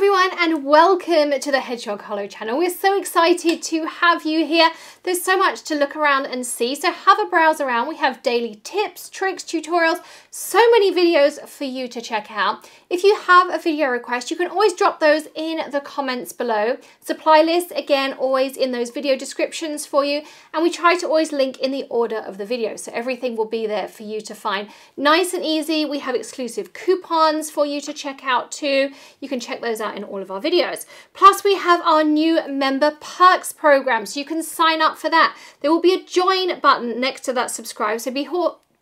everyone and welcome to the Hedgehog Hollow channel. We're so excited to have you here. There's so much to look around and see, so have a browse around. We have daily tips, tricks, tutorials, so many videos for you to check out. If you have a video request, you can always drop those in the comments below. Supply lists, again, always in those video descriptions for you, and we try to always link in the order of the video, so everything will be there for you to find. Nice and easy. We have exclusive coupons for you to check out too. You can check those out in all of our videos. Plus, we have our new member perks program, so you can sign up for that. There will be a join button next to that subscribe, so be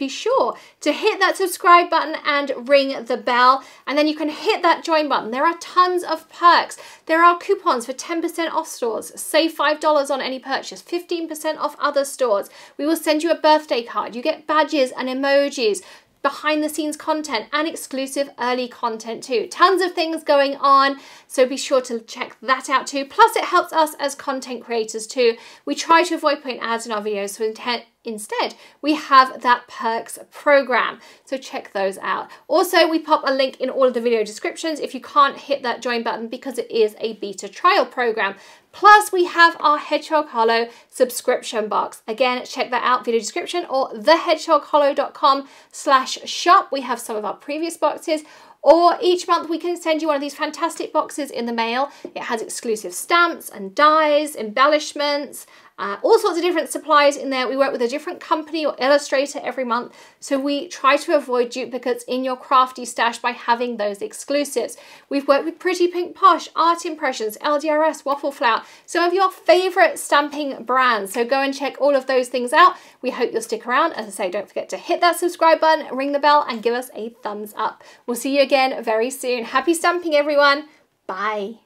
sure to hit that subscribe button and ring the bell, and then you can hit that join button. There are tons of perks. There are coupons for 10% off stores, save $5 on any purchase, 15% off other stores. We will send you a birthday card. You get badges and emojis, behind the scenes content and exclusive early content too. Tons of things going on, so be sure to check that out too. Plus it helps us as content creators too. We try to avoid putting ads in our videos, so instead we have that perks program, so check those out. Also, we pop a link in all of the video descriptions if you can't hit that join button because it is a beta trial program. Plus, we have our Hedgehog Hollow subscription box. Again, check that out, video description, or thehedgehoghollow.com/shop. We have some of our previous boxes, or each month we can send you one of these fantastic boxes in the mail. It has exclusive stamps and dies, embellishments, all sorts of different supplies in there. We work with a different company or illustrator every month, so we try to avoid duplicates in your crafty stash by having those exclusives. We've worked with Pretty Pink Posh, Art Impressions, LDRS, Waffle Flower, some of your favorite stamping brands, so go and check all of those things out. We hope you'll stick around. As I say, don't forget to hit that subscribe button, ring the bell, and give us a thumbs up. We'll see you again very soon. Happy stamping, everyone. Bye.